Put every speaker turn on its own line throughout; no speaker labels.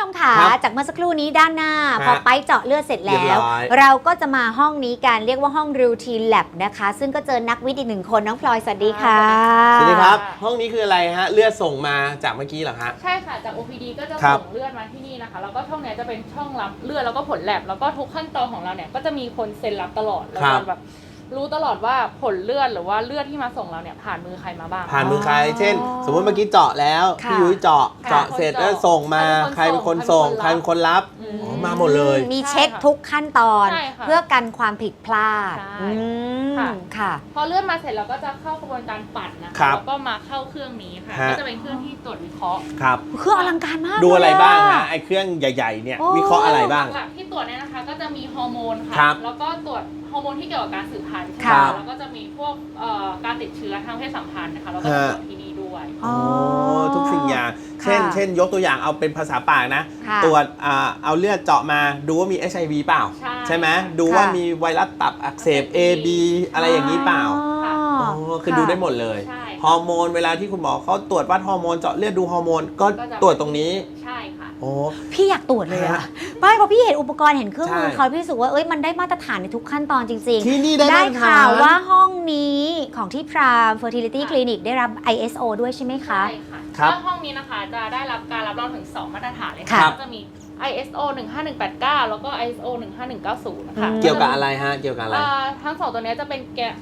มขาจากเมื่อสักครู่นี้ด้านหน้าพอไปเจาะเลือดเสร็จแล้วเราก็จะมาห้องนี้กันเรียกว่าห้อง Routine Lab นะคะซึ่งก็เจอนักวิทย์อีกหนึ่งคนน้องพลอยสวัสดีค่ะ
สวัสดีครับห้องนี้คืออะไรฮะเลือดส่งมาจากเมื่อกี้เหรอฮะ
ใช่ค่ะจาก OPD ก็จะส่งเลือดมาที่นี่นะคะแล้วก็ช่องนี้จะเป็นช่องรับเลือดแล้วก็ผลแลบแล้วก็ทุกขั้นตอนของเราเนี่ยก็จะมีคนเซ็นรับตลอดเราจะแบบรู้ตลอดว่าผลเลือดหรือว่าเลือดที่มาส่งเราเนี่ยผ่านมือใครมาบ้าง
ผ่านมือใครเช่นสมมติเมื่อกี้เจาะแล้วพี่ยุ้ยเจาะเสร็จแล้วส่งมาใครเป็นคนส่งใครเป็นคนรับมาหมดเลย
มีเช็คทุกขั้นตอนเพื่อกันความผิดพลาดค่ะ
พอเลือดมาเสร็จเราก็จะเข้ากระบวนการปั่นนะคะแล้วก็มาเข้าเครื่องนี้ค่ะก็จะเป็นเครื่องที่ตรวจวิเคราะห์
ครับ
เครื่องอลังการมาก
ดูอะไรบ้างฮะไอ้เครื่องใหญ่ๆเนี่ยวิเคราะห์อะไรบ้าง
หลักๆที่ตรวจเนี่ยนะคะก็จะมีฮอร์โมนค่ะแล้วก็ตรวจฮอร์โมนที่เกี่ยวกับการสืบพันธุ์แล้วก็จะมีพวกการติดเชื้อทางเพศสัมพันธ์นะคะแล้วก็ตรวจที่นี่ด้วย
ทุกสิ่งอย่างเช่นยกตัวอย่างเอาเป็นภาษาปากนะตรวจเอาเลือดเจาะมาดูว่ามี HIV เปล่าใช่ไหมดูว่ามีไวรัสตับอักเสบ AB อะไรอย่างนี้เปล่าคือดูได้หมดเลยฮอร์โมนเวลาที่คุณหมอเขาตรวจวัดฮอร์โมนเจาะเลือดดูฮอร์โมนก็ตรวจตรงนี้
ใช่ค่ะ
พี่อยากตรวจเลยอะไม่พอพี่เห็นอุปกรณ์เห็นเครื่องมือเขาพี่รู้สึกว่ามันได้มาตรฐานในทุกขั้นตอนจริงๆ
ที่นี่
ได้ข่าวว่าห้องนี้ของที่พราม Fertility Clinic ได้รับ ISO ด้วยใช่ไหมคะ
ใช่ค่ะแล้วห้องนี้นะคะจะได้รับการรับรองถึง2มาตรฐานเลยค่ะจะมีISO 15189แล้วก็ ISO 15190นะคะ
เกี่ยวกับอะไรฮะเกี่ยวกับอะไร
ทั้ง2ตัวนี้จะเป็น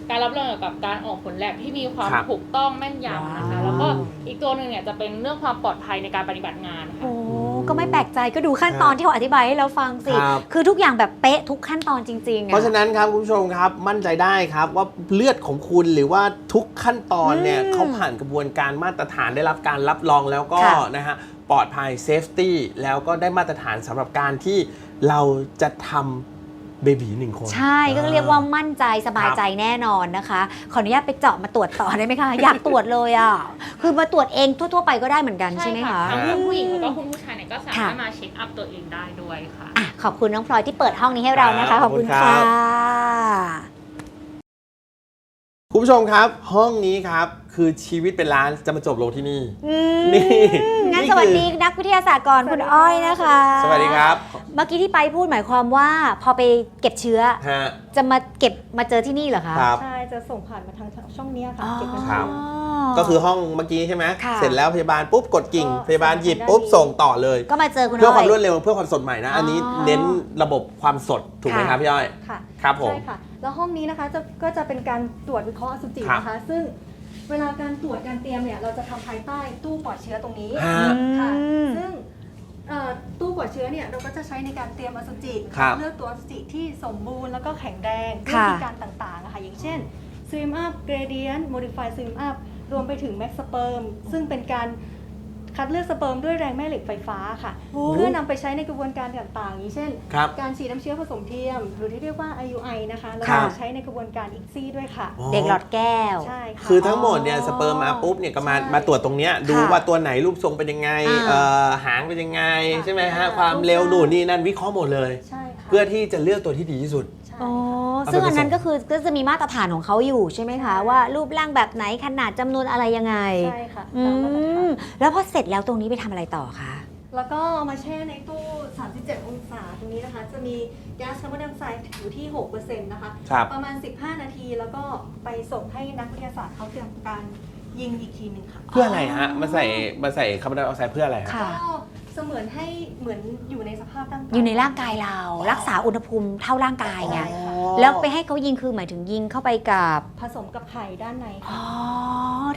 การรับรองเกี่ยวกับการออกผลแลบที่มีความถูกต้องแม่นยำนะคะแล้วก็อีกตัวหนึ่งเนี่ยจะเป็นเรื่องความปลอดภัยในการปฏิบัติงานค่ะ
ก็ไม่แปลกใจก็ดูขั้นตอนที่เขาอธิบายให้เราฟังสิคือทุกอย่างแบบเป๊ะทุกขั้นตอนจริงๆ
เพราะฉะนั้นครับคุณผู้ชมครับมั่นใจได้ครับว่าเลือดของคุณหรือว่าทุกขั้นตอนเนี่ยเขาผ่านกระบวนการมาตรฐานได้รับการรับรองแล้วก็นะฮะปลอดภัยเซฟตี้แล้วก็ได้มาตรฐานสำหรับการที่เราจะทำเบบีหนึ่งคน
ใช่ก็เรียกว่ามั่นใจสบายใจแน่นอนนะคะขออนุญาตไปเจาะมาตรวจต่อได้ไหมคะอยากตรวจเลยอ่ะคือมาตรวจเองทั่วๆไปก็ได้เหมือนกันใช่ไหมคะ
ทั้งคุณผู้หญิงแล้วก็คุณผู้ชายเนี่ยก็สามารถมาเช็คอัพตัวเองได้ด้วยค่ะ
ขอบคุณน้องพลอยที่เปิดห้องนี้ให้เรานะคะขอบคุณค่ะ
คุณผู้ชมครับห้องนี้ครับคือชีวิตเป็นล้านจะมาจบลงที่นี่
นี่งั้นสวัสดีนักวิทยาศาสตร์ก่อนคุณอ้อยนะคะ
สวัสดีครับ
เมื่อกี้ที่ไปพูดหมายความว่าพอไปเก็บเชื้อจะมาเก็บมาเจอที่นี่เหรอคะ
ใช่จะส่งผ่านมาทางช่องนี้ค่ะเก็บมา
ก็คือห้องเมื่อกี้ใช่ไหมเสร็จแล้วพยาบาลปุ๊บกดกิ่งพยาบาลหยิบปุ๊บส่งต่อเลย
ก็มาเจอคุณอ้อย
เพื่อความรวดเร็วเพื่อความสดใหม่นะอันนี้เน้นระบบความสดถูกไหมครับพี่อ้อย
ค่ะ
ครับผม
ใช่ค่ะแล้วห้องนี้นะคะก็จะเป็นการตรวจวิเคราะห์อสุจินะคะซึ่งเวลาการตรวจการเตรียมเนี่ยเราจะทำภายใต้ตู้ปลอดเชื้อตรงนี้ค่ะซึ่งตู้ปลอดเชื้อเนี่ยเราก็จะใช้ในการเตรียมอสุจิเลือกตัวอสุจิที่สมบูรณ์แล้วก็แข็งแรงวิธีการต่างๆนะคะอย่างเช่น Swim Up Gradient Modify Swim Up รวมไปถึง Max Sperm ซึ่งเป็นการคัดเลือกสเปิร์มด้วยแรงแม่เหล็กไฟฟ้าค่ะเพื่อนำไปใช้ในกระบวนการต่างๆอย่างเช่นการฉีดน้ำเชื้อผสมเทียมหรือที่เรียกว่า IUI นะคะแล้วก็ใช้ในกระบวนการอีกซี่ด้วยค่ะ
เด็กหลอดแก้ว
ใช่ค่ะ
คือทั้งหมดเนี่ยสเปิร์มมาปุ๊บเนี่ยก็มาตรวจตรงเนี้ยดูว่าตัวไหนรูปทรงเป็นยังไงหางเป็นยังไงใช่ไหมฮะความเร็วหนูนี่นั่นวิเคราะห์หมดเลยเพื่อที่จะเลือกตัวที่ดีที่สุด
ซึ่งอันนั้นก็คือก็จะมีมาตรฐานของเขาอยู่ใช่ไหมคะว่ารูปร่างแบบไหนขนาดจำนวนอะไรยังไง
ใช่ค่ะ
แล้วพอเสร็จแล้วตรงนี้ไปทำอะไรต่อคะ
แล้วก็มาแช่ในตู้ 37 องศาตรงนี้นะคะจะมีแก๊สคาร์บอนไดออกไซด์อยู่ที่ 6% นะคะประมาณ 15 นาทีแล้วก็ไปส่งให้นักวิทยาศาสตร์เขาเตรียมการยิงอีกทีหนึ่งค่ะ
เพื่ออะไรฮะมาใส่คาร์บอนไดออกไซด์เพื่ออะไรฮะ
ก็เสมือนให้เหมือนอยู่ในสภาพร่างกาย
อยู่ในร่างกายเรารักษาอุณหภูมิเท่าร่างกายไงแล้วไปให้เขายิงคือหมายถึงยิงเข้าไปกับ
ผสมกับไข่ด้านใน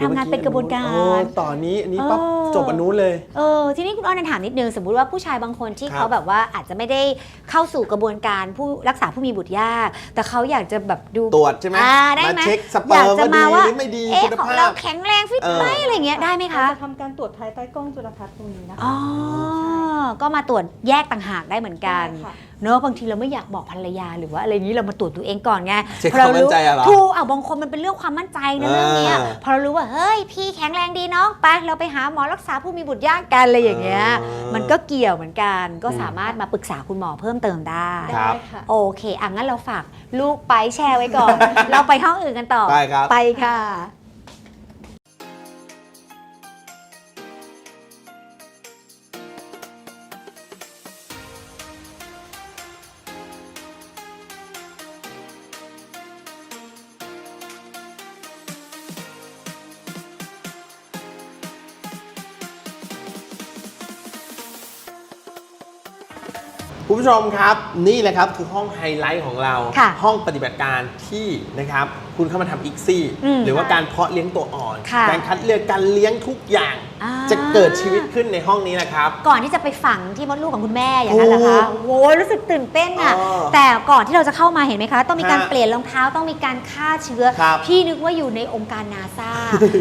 ทำงานเป็นกระบวนการ
ต่อนนี้ปั๊บจบอันนู้นเลย
ทีนี้คุณอ้อนถามนิดนึงสมมุติว่าผู้ชายบางคนที่เขาแบบว่าอาจจะไม่ได้เข้าสู่กระบวนการผู้รักษาผู้มีบุตรยากแต่เขาอยากจะแบบดู
ตรวจใช่ไหม
ได้ไหม
เช็คสเปิร์มว่าดีหรือไม่ดี
ของเราแข็งแรงฟิตไหมอะไรเงี้ยได้ไหมคะ
จะทำการตรวจภายใต้กล้องจุลทรรศน์ตรงนี้นะคะ
ก็มาตรวจแยกต่างหากได้เหมือนกันเนอะบางทีเราไม่อยากบอกภรรยาหรือว่าอะไรอย่างนี้เรามาตรวจตัวเองก่อนไง
พอเรารู้
ถูกบางคนมันเป็นเรื่องความมั่นใจนะเรื่องนี้พอเรารู้ว่าเฮ้ยพี่แข็งแรงดีน้องไปเราไปหาหมอรักษาผู้มีบุตรยากกันอะไรอย่างเงี้ยมันก็เกี่ยวเหมือนกันก็สามารถมาปรึกษาคุณหมอเพิ่มเติมได้โอเคงั้นเราฝากลูกไปแชร์ไว้ก่อนเราไปห้องอื่นกันต่อไปค่ะ
คุณผู้ชมครับนี่แหละครับคือห้องไฮไลท์ของเรา
ค่ะ
ห้องปฏิบัติการที่นะครับคุณเข้ามาทำอีกซี่
อืม
หรือว่าการเพาะเลี้ยงตัวอ่อน
ค่ะ
การคัดเลือกการเลี้ยงทุกอย่าง
อ่า
จะเกิดชีวิตขึ้นในห้องนี้นะครับ
ก่อนที่จะไปฝังที่มดลูกของคุณแม่อย่างนั้นเหรอ
ถู
คะ
ก
โอ้ยรู้สึกตื่นเต้นอ่ะ
อ๋อ
แต่ก่อนที่เราจะเข้ามาเห็นไหมคะ ต้องมีการ
ฮะ
เปลี่ยนรองเท้าต้องมีการฆ่าเชื้อ
ครับ
พี่นึกว่าอยู่ในองค์การนาซา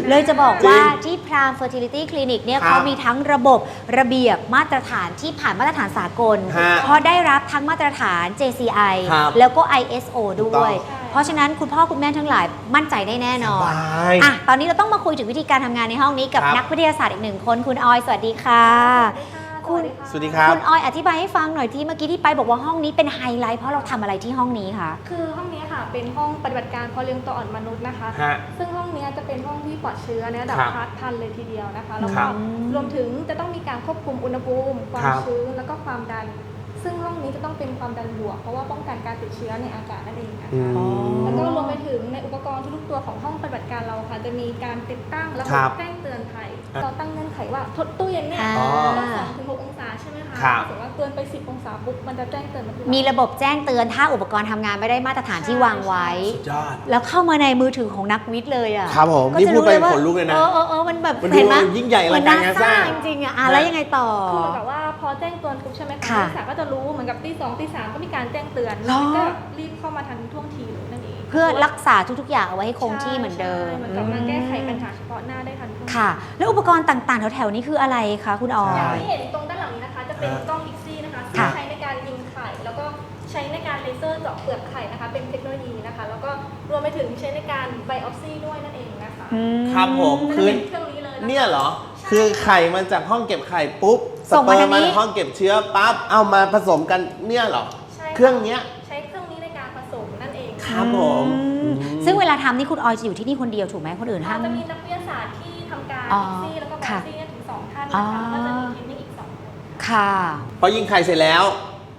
เลยจะบอกว่าที่พราม Fertility Clinic เนี่ย
ครับ
เขามีทั้งระบบระเบียบมาตรฐานที่ผ่านมาตรฐานสากล
ฮะ
เพราะได้รับทั้งมาตรฐาน JCI
ครับ
แล้วก็ ISO
ถูก
ด้
ต้
ว
อง
ย เพราะฉะนั้นคุณพ่อคุณแม่ทั้งหลายมั่นใจได้แน่นอน
สบาย
อ่ะตอนนี้เราต้องมาคุยถึงวิธีการทำงานในห้องนี้กับ
ครับ
นักวิทยาศาสตร์อีกหนึ่งคนคุณออยสวัสดีค่ะ คุณ
สวัสดีครับ
คุณออยอธิบายให้ฟังหน่อยที่เมื่อกี้ที่ไปบอกว่าห้องนี้เป็นไฮไลท์เพราะเราทำอะไรที่ห้องนี้คะ
คือห้องนี้ค่ะเป็นห้องปฏิบัติการเพาะเลี้ยงตัวอ่อนมนุษย์นะคะ
ฮะ
ซึ่งห้องนี้จะเป็นห้องที่ปลอดเชื้อในระดับ
ครับ
พาร์ทพันเลยทีเดียวนะคะแล้ว
ครั
ก็
บ
รวมถึงจะต้องมีการควบคุมอุณหภูมิความ
ครับ
ชื้นแล้วก็ความดัน ซึ่งห้องนี้จะต้องเป็นความดันบวกเพราะว่าป้องกันการติดเชื้อในอากาศนั่นเองนะ
อื
คะ
ม
แล้วก็รวมไปถึงในอุปกรณ์ทุกๆตัวของห้องปฏิบัติการเราค่ะจะมีการติดตั้งระบ
ครับ บ
แจ้งเตือนภัย
อ่ะ
เราตั้งเงื่อนไขว่าตู้เย็นเนี่ย
อ๋อ
ต้อง2-6 องศาใช่ไหมคะ
ครับ
ถ้าเกิดว่าเกินไป10 องศาปุ๊บมันจะแจ้งเตือนมาที่เรา
มีระบบแจ้งเตือนถ้าอุปกรณ์ทำงานไม่ได้มาตรฐานที่วางไว้
สุดยอด
แล้วเข้ามาในมือถือของนักวิทย์เลยอ่ะ
ครับผม
ก็
นี่
จะ
พูดไป
รู้ว่า
ขนลุกเลยนะ
มันแบบ
มันดู
เห็นไหม
ยิ่งใหญ่อลังการงานสร้าง
จริงๆอ่ะแล้วยังไงต่อ
คือเหมือนกับว่าพอแจ้งเตือนปุ๊บใช่ไหมคะ
ค่ะ
นักศึกษาก็จะรู้เหมือนกับตี 2 ตี 3ก็มีการแจ้งเตือน
หรอ
แล้วก็รีบเข้ามาทันท่วงทีเลยนั่นเอง
เพื่อรักษาทุกๆอย่างเอาไว้ให้คงที่เหมือนเดิม
ใช่เหมือนกับมาแก้ไขปัญหาเฉพาะหน้าได้ทันท่วงที
ค่ะ แล้วอุปกรณ์ต่างๆแถวๆนี้คืออะไรคะคุณออ
อย่าง
ย
ที่เห็นตรงด้านหลังนี้นะคะ จะเป็นกล้องอิกซี่นะคะซึ่ง
ค่ะ
ใช้ในการยิงไข่ แล้วก็ใช้ในการเลเซอร์เจาะเปลือกไข่นะคะ เป็นเทคโนโลยีนะคะ แล้วก็รวมไปถึงใช้ในการไบออปซีด้วยนั่นเองนะคะ
ครับผม
จะ
คือ
เป็นเครื่องนี้เลยะคะ
เนี่ยเหรอ คือไข่มาจากห้องเก็บไข่ปุ๊บ
ส่งมาทางนี้
ห้องเก็บเชื้อปั๊บ เอามาผสมกันเนี่ยเหรอ
ใช่ะ
เครื่องเนี้ย
ใช้เครื่องนี้ในการผสมนั่นเอง
ครับผม
ซึ่งเวลาทำนี่คุณออยจะอยู่ที่นี่คนเดียวถูกไหมคนอื่นห้าม
จะมีนักวิทยาศาสตร์ที่ทำการ
อ๋อ
อิกซี่แล้วก็ไบอ
ค่ะ
อปซี่ถึง 2 ท่าน
อ๋อ
นะคะแล้วก็จะมีเทคนิคอีก 2 คน
ค่ะ
พอยิงไข่เสร็จแล้ว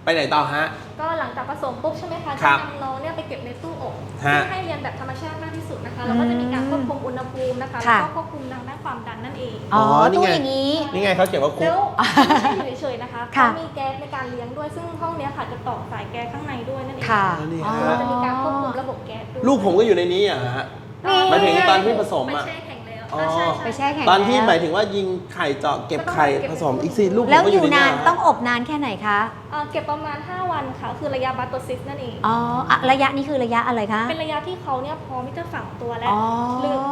ไปไหนต่อฮะ
ก็หลังจากผสมปุ๊บใช่ไหมคะ
ครั
จะ
บ
นำน้องเนี่ยไปเก็บในตู้อบ
ฮะ
ซึ่งให้เรียนแบบธรรมชาติมากที่สุดนะคะแล้วก็จะมีการควบคุมอุณหภูมินะคะ
ค่ะ
แล้วก็ควบคุมทางด้านความดันนั่นเอง
อ๋อ
นี่
ตู้
ไง
อย่างนี้
นี่ไงเขาเขียนว่าคุก
แล้วไม่ใช่อยู่เฉยๆนะคะ
ค่ะ
เขามีแก๊สในการเลี้ยงด้วย ซึ่งห้องเนี้ยค่ะจะต่อสายแก๊สข้างในด้วยนั่นเอง
ค่ะ
อ๋อนี่
อ๋อ
ฮะ
เราจะมีการควบคุมระบบแก๊สด้วย
ลูกผมก็อยู่ในนี้อ่ะฮะ
นี่
หมายถึงตอนที่ผสม
ไป
อ่ะ
แช่แข็งแล้ว
อ๋อ
ใช่
ไปแช่แข็ง
ตอนที่
แล้ว
หมายถึงว่ายิงไข่เจาะเก็บไข่ผสมอีกซีลูกผม
แล้ว
ก็
อ
อยู่
ยู่
ใน
นา
นี้
นต้องอบนานแค่ไหนคะ
เก็บประมาณ 5 วันค่ะ คือระยะบาโตซิสนั่นเอง
อ๋ออะระยะนี้คือระยะอะไรคะ
เป็นระยะที่เขาเนี่ยพร้อมที่จะฝังตัวแล้ว
อ๋อ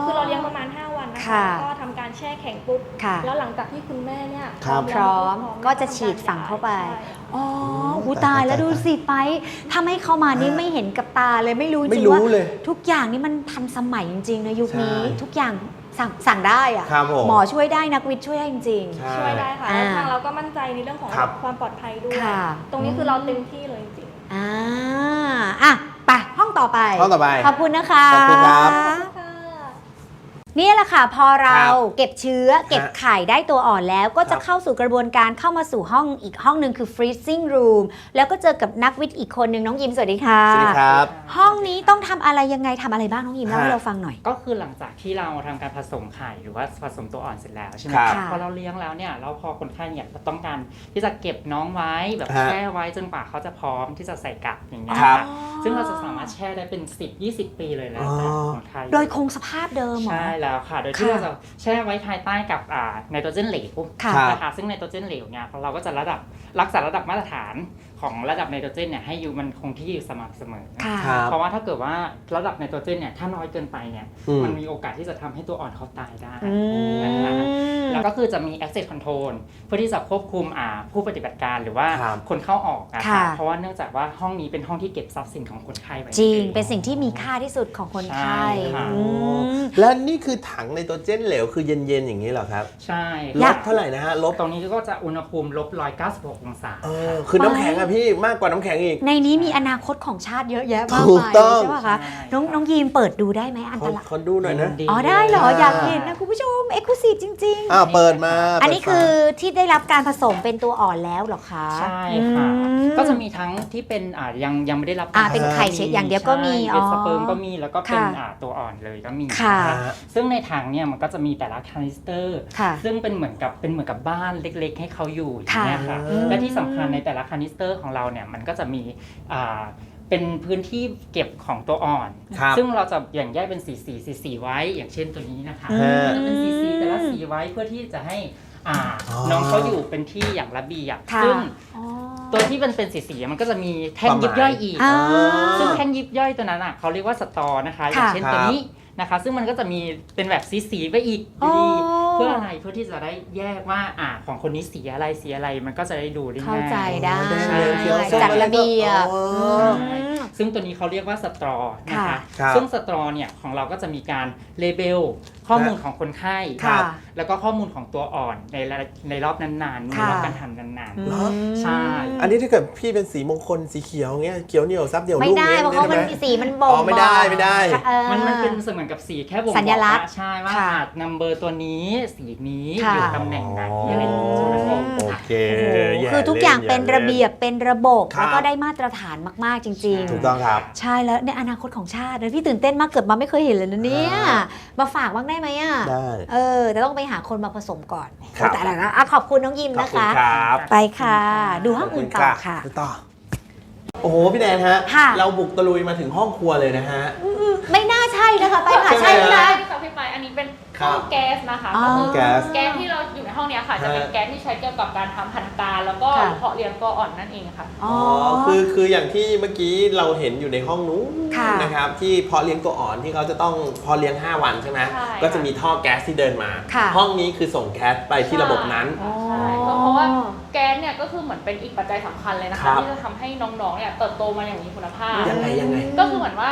คือเราเลี้ยงประมาณ 5 วันนะคะ
ค่ะ
ก็ทำการแช่แข็งปุ๊บ
ค่ะ
แล้วหลังจากที่คุณแม่เนี่ย
ครับ
พร้อม
แล้ว
ก็จะฉีดฝังเข้าไป
ใช่
อ๋อหูตายแล้วดูสิไปถ้าไม่เข้ามานี่ไม่เห็นกับตาเลยไม่รู้จ
ไม่
ริง
รู้
ว่า
เลย
ทุกอย่างนี่มันทันสมัยจริงๆในยุคนี้
ใช่
ทุกอย่างสั่งได้อะ
ครับผม
หมอช่วยได้นักวิทย์ช่วยได้จริง
ใช่
ช่วยได้ค่ะ
อ่า
แล้วทางเราก็มั่นใจในเรื่องของ
ครับ
ความปลอดภัยด้วย
ค่ะ
ตรงนี้คือเราเต็มที่เลยจริง
ๆอ่ะไปห้องต่อไป
ห้องต่อไป
ขอบคุณนะคะ
ขอบคุณครับ
ๆค่ะ
นี่แหละค่ะพอเรา
ครับ
เก็บเชื้อเก็บไข่ได้ตัวอ่อนแล้ว ก็จะ
ครับ
เข้าสู่กระบวนการเข้ามาสู่ห้องอีกห้องหนึ่งคือ freezing room แล้วก็เจอกับนักวิทย์อีกคนหนึ่งน้องยิมสวัสดีค่ะ
สวัสดีครับ
ห้องนี้ต้องทำอะไรยังไงทำอะไรบ้างน้องยิมเล่าให้เราฟังหน่อย
ก็คือหลังจากที่เราทำการผสมไข่หรือว่าผสมตัวอ่อนเสร็จแล้วใช่ไหม
ครับ
พอเราเลี้ยงแล้วเนี่ยเราพอคนไข้เนี่ยเราต้องการที่จะเก็บน้องไว้แบบ
ฮะ
แช่ไว้จนกว่าเขาจะพร้อมที่จะใส่กลับอย่างเงี้ย
ครับ
ค่ะซึ่งเราจะสามารถแช่ได้เป็น 10-20 ปีเลยแล้วแต่คนไข้
โดยคงสภาพเดิมเหรอ
ใช่แล้วค่ะ โดยที่
ค่ะ
เราจะแช่ไว้ภายใต้กับไนโตรเจนเหลว
ค่ะ
นะคะซึ่งไนโตรเจนเหลวเนี่ยเราก็จะรักษาระดับมาตรฐานของระดับไนโตรเจนเนี่ยให้อยู่มันคงที่อยู่สม่ำเสมอ
ค่ะ
ครับ
เพราะว่าถ้าเกิดว่าระดับไนโตรเจนเนี่ยถ้าน้อยเกินไปเนี่ย
อืม
มันมีโอกาสที่จะทำให้ตัวอ่อนเขาตายได้
อืม
นะคะแล้วก็คือจะมี access control เพื่อที่จะควบคุมผู้ปฏิบัติการหรือว่า
ครับ
คนเข้าออกอะ
ค่ะ
ค่ะเพราะว่าเนื่องจากว่าห้องนี้เป็นห้องที่เก็บทรัพย์สินของคนไข้ไว้
จริง
อง
เป็นสิ่งที่มีค่าที่สุดของคนไข้
ใช่ค่ะ
อืม
และนี่คือถังไนโตรเจนเหลวคือเย็นๆอย่างนี้เหรอครับ
ใช่
ลบเท่าไหร่นะฮะลบ
ตรงนี้ก็จะอุณหภูมิลบ196 องศา
คือน้ำแข็งอะพี่มากกว่าน้ำแข็งอีก
ในนี้มีอนาคตของชาติเยอะแยะมาก
ถูก
มาย
ต้อง
ใช่ป่ะคะ
ใช่
น้องยีมเปิดดูได้ไหมอันตราย
ขอดูหน่อยนะ
อ๋อได้เหรอ
ค่ะ
อยากเห็นนะคุณผู้ชมเอ็กซ์คลูซีฟจริง ๆ
เปิดมา
อันนี้คือที่ได้รับการผสมเป็นตัวอ่อนแล้วเหรอคะ
ใช่ค่ะ
อืม
ก็จะมีทั้งที่เป็นยังไม่ได้รับ
เป็นไข่เฉยอย่างเดียวก็มี
ใช่เป็นสเปิร์มก็มีแล้วก็เป็น
ค่ะ
ตัวอ่อนเลยก็มี
ค่ะ
ซึ่งในถังเนี่ยมันก็จะมีแต่ละคานิสเตอร์
ค่ะ
ซึ่งเป็นเหมือนกับบ้านเล็กๆ ให้เขาอยู่อย่างเงี้ยค่ะ
ค่ะ
และที่สำคัญในแต่ละคานิสเตอร์ของเราเนี่ยมันก็จะมีเป็นพื้นที่เก็บของตัวอ่อน
ครับ
ซึ่งเราจะแบ่งแยกเป็นสีไว้ อย่างเช่นตัวนี้นะคะ
อืม
จะเป็นสีแต่ละสีไว้เพื่อที่จะให้น้องเขาอยู่เป็นที่อย่างระเบียบ
ค่ะ
ซึ่ง
อ๋อ
ตัวที่เป็นสีมันก็จะมีแท่งยิบย่อยอีก
อ่า
ซึ่งแท่งยิบย่อยตัวนั้นเขาเรียกว่าสตอนะคะ อย่างเช่นตัวนี้นะคะ ซึ่งมันก็จะมีเป็นแบบสีไปอีกอยู่ดี
อ๋อ
เพื่ออะไรเพื่อที่จะได้แยกว่าของคนนี้สีอะไรมันก็จะได้ดูได้ง่าย
เข้าใจได้
ใช่
จัดระเบียบ
อ๋อ
ใช่ซึ่งตัวนี้เขาเรียกว่าสตรอนะคะ
ครับ
ซึ่งสตรอเนี่ยของเราก็จะมีการเลเบลข้อมูลของคนไข้
ค่ะ
แล้วก็ข้อมูลของตัวอ่อนในรอบนั้นๆใน
ค่ะ
รอบการทำนาน
เหรอ
ๆใช่
อันนี้ถ้าเกิดพี่เป็นสีมงคลสีเขียวเงี้ยเขียวเหนียวซับเดี่ยว
ไม่
ลูก
ได้
งี้ย
เพราะเขามัน
ได้ไหม
สีมันบ่ง
อ๋อไม่ได้ไม่ได้
เออ
มันเป็นเหมือนกับสีแค่บ่งบอก
สัญลักษณ์
ว่าใช่ว่า
ค่ะ
นัมเบอร์ตัวนี้สีนี้
ค่ะ
อยู่ตำแหน่งไหนอะไรอย่างเงี้ยใช่ไหมครับ
โอเค
โอ้โห
แย่
คือทุกอย่าง
ล่
เป็นระเบียบเป็นระบบ
ครับ
แล้วก็ได้มาตรฐานมากๆจริง
ถูกต้องครับ
ๆ ใช่แล้วในอนาคตของชาตินะพี่ตื่นเต้นมากเกิดมาไม่เคยเห็นเลยนะเนี่ย มาฝากบ้างได้ไหมอ่ะ
ได้
แต่ต้องไปหาคนมาผสมก่อน
ครับ
แต่ละนะขอบคุณน้องยิม
ขอบ
นะ
คุณ
คะ
ครับ
ไปค่ะ ดูห้องอื่นต่อค่ะ
ไปต่อ โอ้โห พี่แนนฮะ
ค่ะ
เราบุกตะลุยมาถึงห้องครัวเลยนะฮะ
ไม่น่าใช่นะคะไปค่ะ
ใช่
ใช่
ไหม
ไหม
ฮะ
คะ
ที่เขาพี่ไปอันนี้เป็น
ครั
ห้อบ งแก๊สนะคะ
อ๋อ
ก็คือ
แก๊ส
แก๊สที่เราอยู่ในห้องเนี้ยค่ะจะเป็น
ฮะ
แก๊สที่ใช้เกี่ยวกับการทำพันธุ์การแล้วก็
ค่ะ
เพาะเลี้ยงตัวอ่อนนั่นเองค่ะ
อ๋
อ๋
อ
อ คืออย่างที่เมื่อกี้เราเห็นอยู่ในห้องนู้น
ค่ะ
นะครับ ที่เพาะเลี้ยงตัวอ่อนที่เขาจะต้องเพาะเลี้ยง 5 วันใช่ไหม
ใช่
ก็จะมีท่อแก๊สที่เดินมา
ค่ะ
ห้องนี้คือส่งแก๊สไปที่ระบบนั้น
ใช่เพราะว่าแก๊สเนี่ยก็คือเหมือนเป็นอีกปัจจัยสำคัญเลยนะ
ครั
คะ
บ
ที่จะทำให้น้องๆเนี่ยเติบโตมาอย่างมีคุณภาพ
ยังไง
ก็คือเหมือนว่า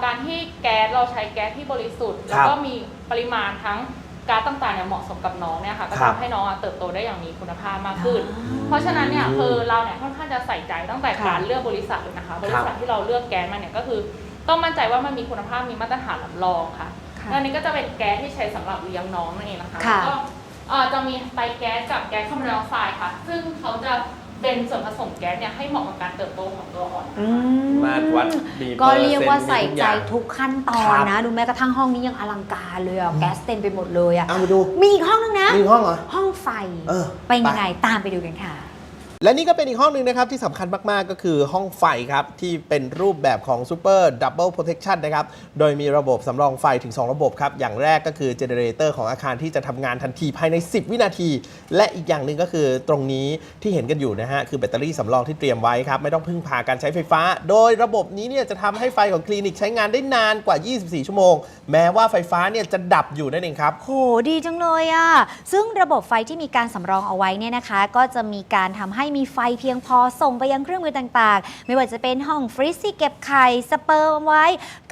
การที่แก๊สเราใช้แก๊สที่บริสุทธิ์ แล้วก็มีปริมาณทั้งก๊าซต่างๆเนี่ยเหมาะสมกับน้องเนี่ยค่ะก็
ครับ
ทำให้น้องเติบโตได้อย่างมีคุณภาพมากขึ้น เพราะฉะนั้นเนี่ยคือเราเนี่ยค่อนข้างจะใส่ใจตั้งแต่การเลือกบริษัทเลยนะคะบริษัทที่เราเลือกแก๊สมาเนี่ยก็คือต้องมั่นใจว่ามันมีคุณภาพมีมาตรฐานรับรองค่ะ
ค่ะ
และอันนี้ก็จะเป็นแก๊สที่ใช้สำหรับเลี้ยงน้องนั่นเองนะคะ
ค่ะ
แล้วก็จะมีไตรแก๊สกับแก๊สคาร์บอนไดออกไซด์ค่ะ ซึ่งเขาจะเป็นส่วนผสมแก๊สเนี่ยให้เหมาะกับการเติบโตของตัวอ่อน
อื
มาวัดบี
ก็เรียกว่าใส่ใจ
ทุ
ทุ
ก
กขั้นตอ
ครั
น
บ
นะ ดูแม้กระทั่งห้องนี้ยังอลังการเลยอะแก๊สเต็มไปหมดเลยอะ
เอามาดู
มีอีกห้องนึงนะ
มีห้องเหรอ
ห้องไฟ
เออ
เป็นยังไงตามไปดูกันค่ะ
และนี่ก็เป็นอีกห้องหนึ่งนะครับที่สำคัญมาก ๆ ก็คือห้องไฟครับที่เป็นรูปแบบของ Super Double Protection นะครับโดยมีระบบสำรองไฟถึง 2 ระบบครับ อย่างแรกก็คือเจเนเรเตอร์ของอาคารที่จะทำงานทันทีภายใน 10 วินาที และอีกอย่างหนึ่งก็คือตรงนี้ที่เห็นกันอยู่นะฮะคือแบตเตอรี่สำรองที่เตรียมไว้ครับไม่ต้องพึ่งพาการใช้ไฟฟ้า โดยระบบนี้เนี่ยจะทำให้ไฟของคลินิกใช้งานได้นานกว่า 24 ชั่วโมง แม้ว่าไฟฟ้าเนี่ยจะดับอยู่นั่นเองครับ
โหดีจังเลยอะซึ่งระบบไฟที่มีการสำรองเอาไว้เนี่ยนะคะ ก็จะมีการทำให้มีไฟเพียงพอส่งไปยังเครื่องมือต่างๆ ไม่ว่าจะเป็นห้องฟรีซที่เก็บไข่สเปิร์มไว้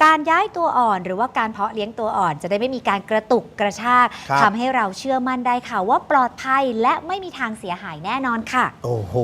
การย้ายตัวอ่อน หรือว่าการเพาะเลี้ยงตัวอ่อน จะได้ไม่มีการกระตุกกระชาก
ครับ
ทำให้เราเชื่อมั่นได้ค่ะว่าปลอดภัยและไม่มีทางเสียหายแน่นอนค่ะ
โอ้โห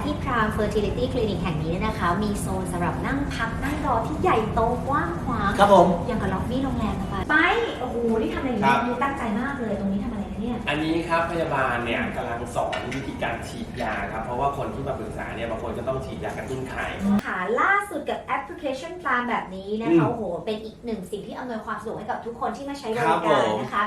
ที่พราม Fertility Clinic แห่งนี้เนี่ยนะคะ มีโซนสำหรับนั่งพักนั่งรอที่ใหญ่โตกว้างขวาง
ครับผม
อย่างกับล็อบบี้โรงแรมนะคะไปโอ้โหนี่ทำอะไรอย่าง
ครั
นี้
บ
ดูตั้งใจมากเลยตรงนี้ทำอะไรนะเนี่ย
อันนี้ครับพยาบาลเนี่ยกำลังสอนวิธีการฉีดยาครับเพราะว่าคนที่มาปรึกษาเนี่ยบางคนก็ต้องฉีดยากระตุ้นไข่
ค่ะล่าสุดกับแอปพลิเคชันพรามแบบนี้นะ
อื
คะ
ม
โอ้โหเป็นอีกหนึ่งสิ่งที่อำนวยความสะดวกให้กับทุกคนที่มาใช้บ
ครั
ริ
บ
การ
ผม
นะคะ